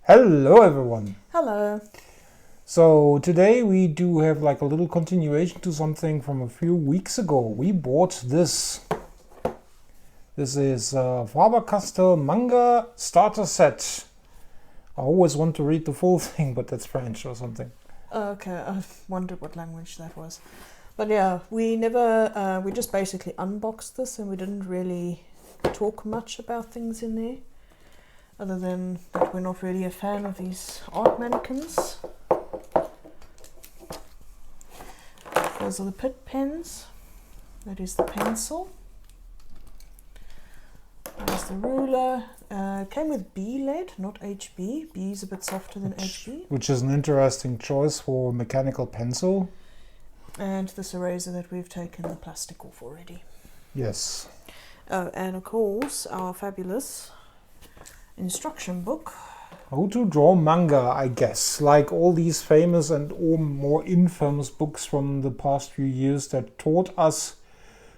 Hello everyone! Hello. So today we do have like a little continuation to something from a few weeks ago. We bought this. This is Faber Castel Manga starter set. I always want to read the full thing, but that's French or something. Okay, I wondered what language that was. But yeah, we just basically unboxed this and we didn't really talk much about things in there. Other than that we're not really a fan of these art mannequins. Those are the pit pens. That is the pencil. There's the ruler. Came with B lead, not HB. B is a bit softer than HB. Which is an interesting choice for mechanical pencil. And this eraser that we've taken the plastic off already. Yes. Oh, and of course our fabulous instruction book. How to draw manga, I guess. Like all these famous and or more infamous books from the past few years that taught us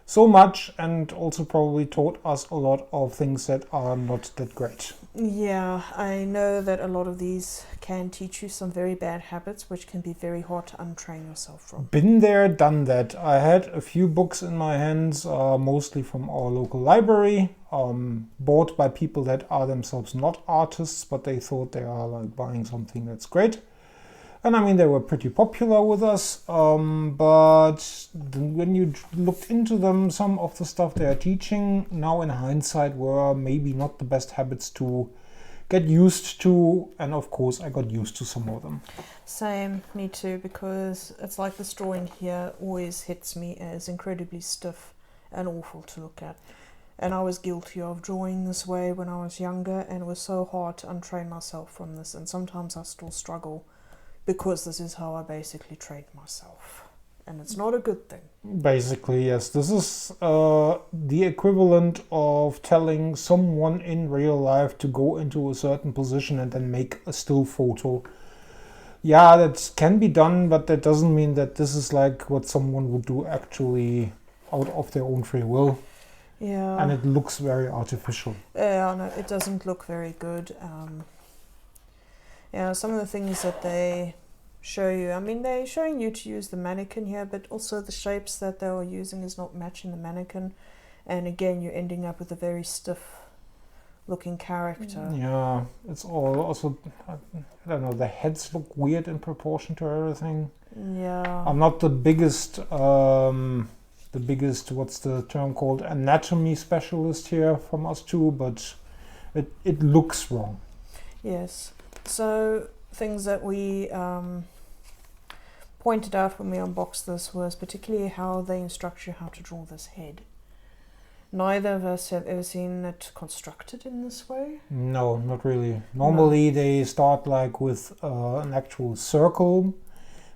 so much and also probably taught us a lot of things that are not that great. Yeah, I know that a lot of these can teach you some very bad habits which can be very hard to untrain yourself from. Been there, done that. I had a few books in my hands, mostly from our local library, bought by people that are themselves not artists, but they thought they are like buying something that's great. And I mean, they were pretty popular with us, but when you looked into them, some of the stuff they are teaching now in hindsight were maybe not the best habits to get used to, and of course I got used to some of them. Same, me too, because it's like this drawing here always hits me as incredibly stiff and awful to look at. And I was guilty of drawing this way when I was younger, and it was so hard to untrain myself from this, and sometimes I still struggle because this is how I basically trained myself. And it's not a good thing. Basically, yes. This is the equivalent of telling someone in real life to go into a certain position and then make a still photo. Yeah, that can be done, but that doesn't mean that this is like what someone would do actually out of their own free will. Yeah. And it looks very artificial. Yeah, no, it doesn't look very good. Yeah, some of the things that they show you, I mean, they're showing you to use the mannequin here, but also the shapes that they are using is not matching the mannequin. And again, you're ending up with a very stiff looking character. Yeah, it's all also, I don't know, the heads look weird in proportion to everything. Yeah. I'm not the biggest, what's the term called, anatomy specialist here from us two, but it looks wrong. Yes. So things that we pointed out when we unboxed this was particularly how they instruct you how to draw this head. Neither of us have ever seen it constructed in this way. No, not really. Normally they start like with an actual circle.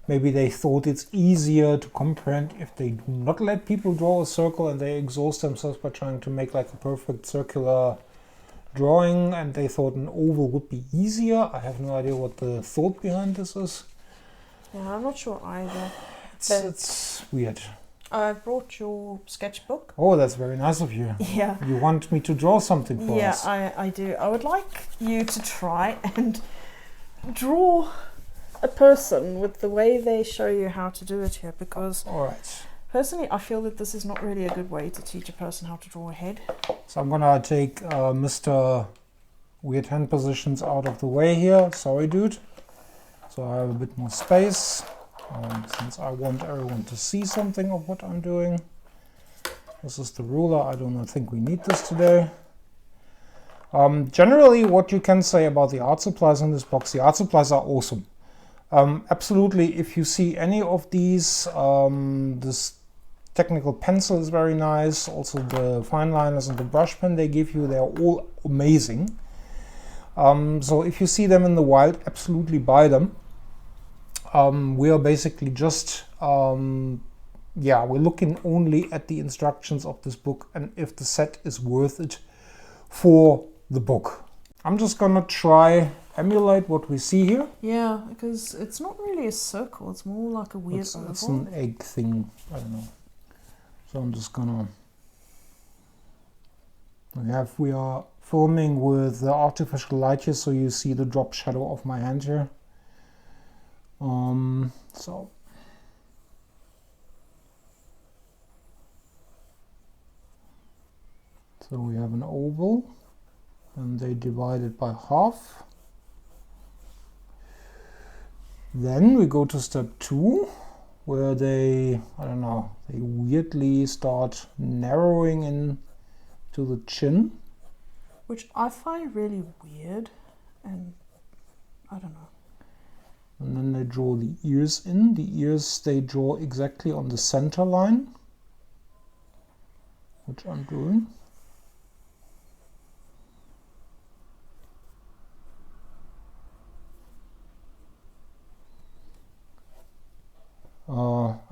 Maybe they thought it's easier to comprehend if they do not let people draw a circle and they exhaust themselves by trying to make like a perfect circular drawing, and they thought an oval would be easier. I have no idea what the thought behind this is. Yeah, I'm not sure either. It's weird. I brought your sketchbook. Oh, that's very nice of you. Yeah. You want me to draw something for us? Yeah, I do. I would like you to try and draw a person with the way they show you how to do it here, because All right. personally I feel that this is not really a good way to teach a person how to draw a head. So I'm gonna take Mr. Weird Hand Positions out of the way here. Sorry, dude. So I have a bit more space. Since I want everyone to see something of what I'm doing. This is the ruler. I don't think we need this today. Generally, what you can say about the art supplies in this box, the art supplies are awesome. Absolutely, if you see any of these, this technical pencil is very nice. Also the fine liners and the brush pen they give you, they're all amazing. So if you see them in the wild, absolutely buy them. We are basically just, we're looking only at the instructions of this book and if the set is worth it for the book. I'm just gonna try emulate what we see here. Yeah, because it's not really a circle, it's more like a weird oval. It's an egg thing, I don't know. So I'm just gonna We are filming with the artificial light here, so you see the drop shadow of my hand here. So we have an oval, and they divide it by half. Then we go to step 2, where they, I don't know, they weirdly start narrowing in to the chin. Which I find really weird, and I don't know. And then they draw the ears in. The ears they draw exactly on the center line, which I'm doing.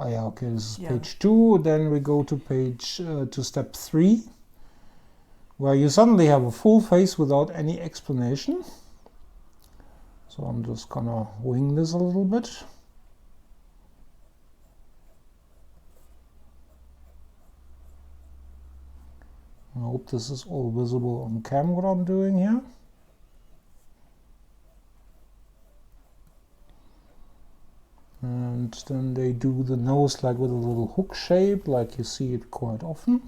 Yeah, okay, this is page 2. Then we go to step 3, where you suddenly have a full face without any explanation. So I'm just gonna wing this a little bit. I hope this is all visible on cam what I'm doing here. And then they do the nose like with a little hook shape, like you see it quite often.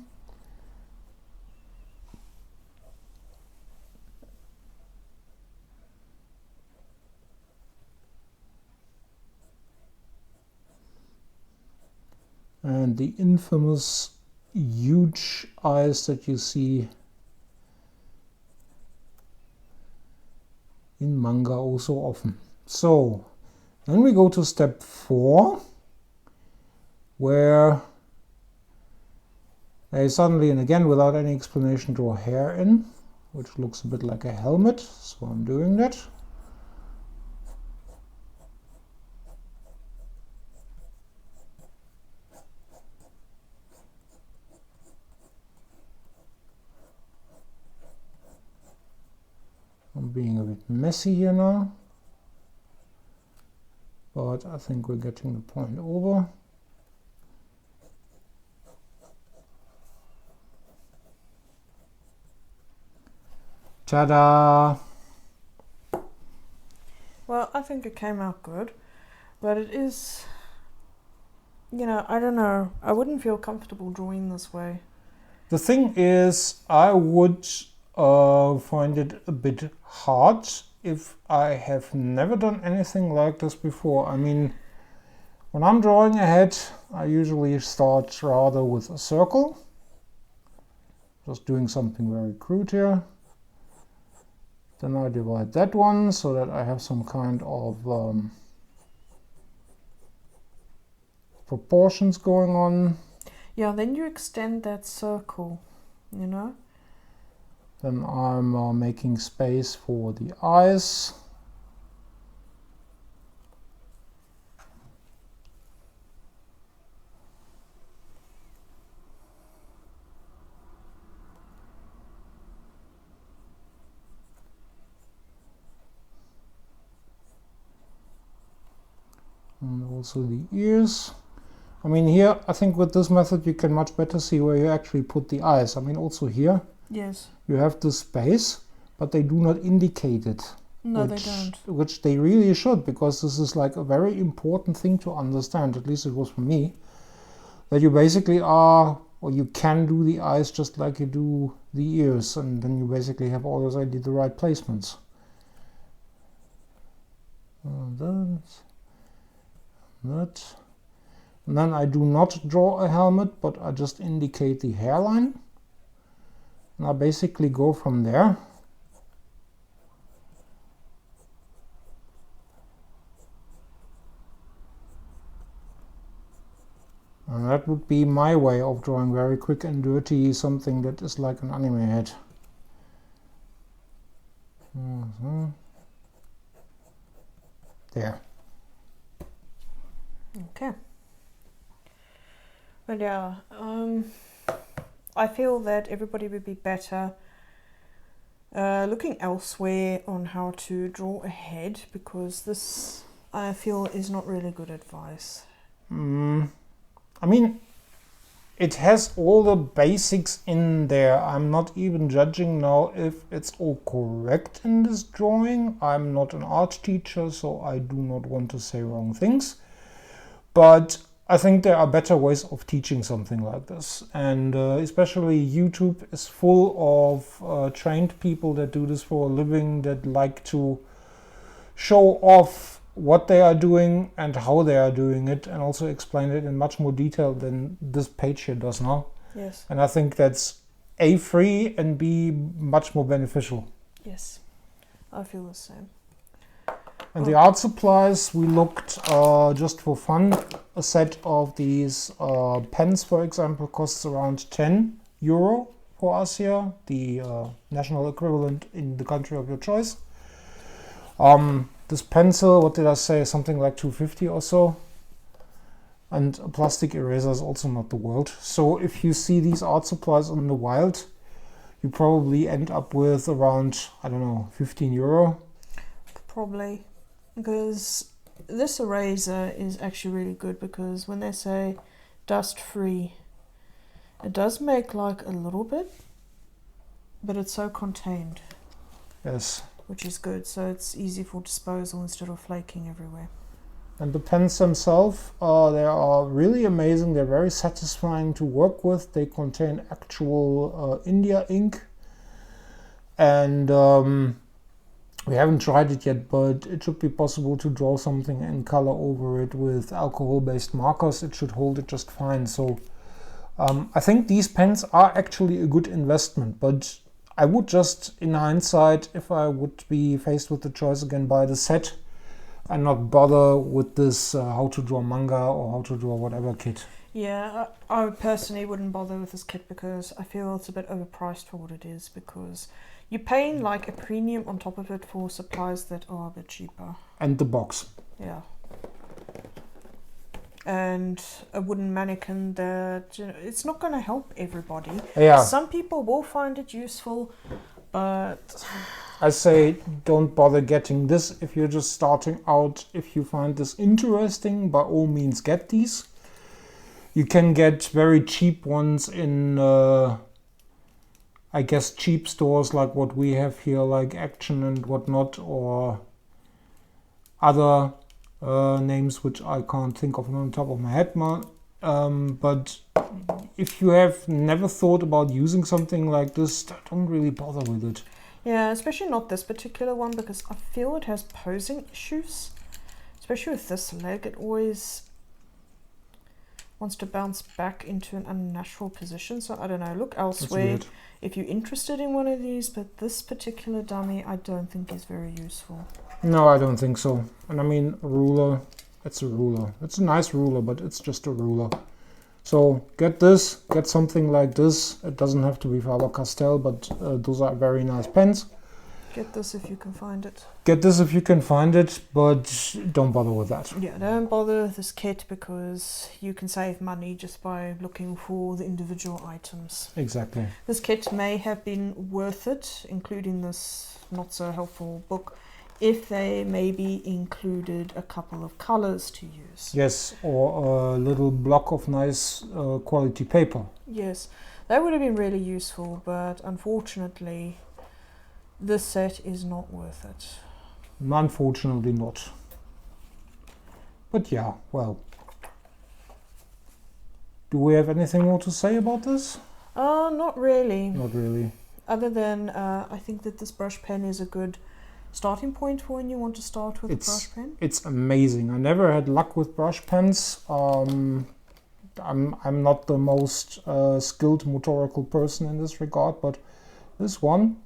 And the infamous huge eyes that you see in manga also often. So then we go to step 4, where they suddenly, and again without any explanation, draw hair in, which looks a bit like a helmet, so I'm doing that. I'm being a bit messy here now, but I think we're getting the point over. Ta-da! Well, I think it came out good, but it is, you know, I don't know, I wouldn't feel comfortable drawing this way. The thing is, I would find it a bit hard if I have never done anything like this before. I mean, when I'm drawing ahead, I usually start rather with a circle. Just doing something very crude here. Then I divide that one so that I have some kind of proportions going on. Yeah, then you extend that circle, you know? Then I'm making space for the eyes. And also the ears. I mean, here, I think with this method you can much better see where you actually put the eyes. I mean, also here, yes, you have the space, but they do not indicate it. No, they don't. Which they really should, because this is like a very important thing to understand, at least it was for me, that you basically are, or you can do the eyes just like you do the ears, and then you basically have already the right placements. And that. And then I do not draw a helmet, but I just indicate the hairline. And I basically go from there. And that would be my way of drawing very quick and dirty, something that is like an anime head. There. Okay. But yeah, I feel that everybody would be better looking elsewhere on how to draw a head, because this, I feel, is not really good advice. I mean, it has all the basics in there. I'm not even judging now if it's all correct in this drawing. I'm not an art teacher, so I do not want to say wrong things. But I think there are better ways of teaching something like this. And especially YouTube is full of trained people that do this for a living, that like to show off what they are doing and how they are doing it, and also explain it in much more detail than this page here does now. Yes. And I think that's A, free, and B, much more beneficial. Yes, I feel the same. And the art supplies, we looked just for fun. A set of these pens, for example, costs around €10 for us here, the national equivalent in the country of your choice. This pencil, what did I say, something like $2.50 or so. And a plastic eraser is also not the world. So if you see these art supplies in the wild, you probably end up with around, I don't know, €15. Probably, because this eraser is actually really good, because when they say dust free, it does make like a little bit, but it's so contained. Yes. Which is good, so it's easy for disposal instead of flaking everywhere. And the pens themselves, they are really amazing. They're very satisfying to work with. They contain actual India ink. And we haven't tried it yet, but it should be possible to draw something in color over it with alcohol-based markers. It should hold it just fine. So I think these pens are actually a good investment, but I would just, in hindsight, if I would be faced with the choice again, buy the set and not bother with this how to draw manga or how to draw whatever kit. Yeah, I personally wouldn't bother with this kit, because I feel it's a bit overpriced for what it is, because you're paying like a premium on top of it for supplies that are a bit cheaper. And the box. Yeah. And a wooden mannequin that, you know, it's not going to help everybody. Yeah. Some people will find it useful, but I say don't bother getting this if you're just starting out. If you find this interesting, by all means get these. You can get very cheap ones in, I guess, cheap stores like what we have here, like Action and whatnot, or other names which I can't think of on the top of my head. But if you have never thought about using something like this, don't really bother with it. yeah, especially not this particular one, because I feel it has posing issues, especially with this leg. It always wants to bounce back into an unnatural position. So I don't know, look elsewhere if you're interested in one of these, but this particular dummy I don't think is very useful. No, I don't think so. And I mean, a ruler, it's a ruler. It's a nice ruler, but it's just a ruler. So get this, get something like this. It doesn't have to be Faber Castel, but those are very nice pens. Get this if you can find it. Get this if you can find it, but don't bother with that. Yeah, don't bother with this kit, because you can save money just by looking for the individual items. Exactly. This kit may have been worth it, including this not so helpful book, if they maybe included a couple of colors to use. Yes, or a little block of nice quality paper. Yes, that would have been really useful, but unfortunately this set is not worth it. Unfortunately not. But yeah, well. Do we have anything more to say about this? Not really. Not really. Other than I think that this brush pen is a good starting point for when you want to start with a brush pen. It's amazing. I never had luck with brush pens. I'm not the most skilled motorical person in this regard, but this one,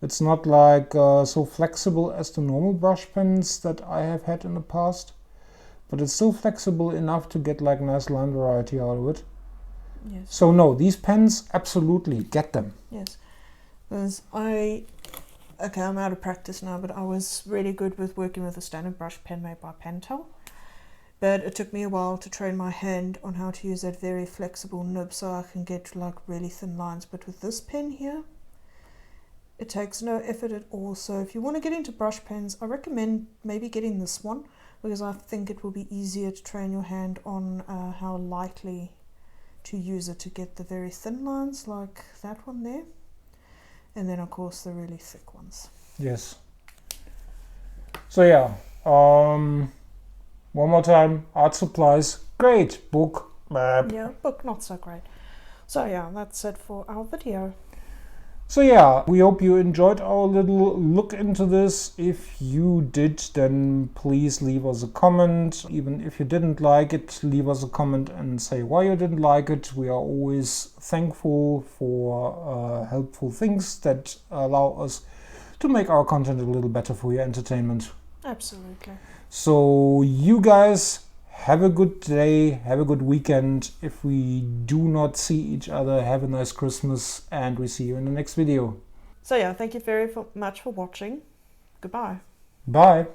it's not like so flexible as the normal brush pens that I have had in the past, but it's still flexible enough to get like nice line variety out of it. Yes. So no, these pens, absolutely, get them. Yes. Because okay, I'm out of practice now, but I was really good with working with a standard brush pen made by Pentel. But it took me a while to train my hand on how to use that very flexible nib so I can get like really thin lines. But with this pen here, it takes no effort at all. So if you want to get into brush pens, I recommend maybe getting this one, because I think it will be easier to train your hand on how lightly to use it to get the very thin lines like that one there, and then of course the really thick ones. Yes. So yeah, one more time, art supplies, great. Book, Yeah, book not so great. So yeah, that's it for our video. So yeah, we hope you enjoyed our little look into this. If you did, then please leave us a comment. Even if you didn't like it, leave us a comment and say why you didn't like it. We are always thankful for helpful things that allow us to make our content a little better for your entertainment. Absolutely. So you guys have a good day, have a good weekend. If we do not see each other, have a nice Christmas, and we see you in the next video. So yeah, thank you very much for watching. Goodbye. Bye.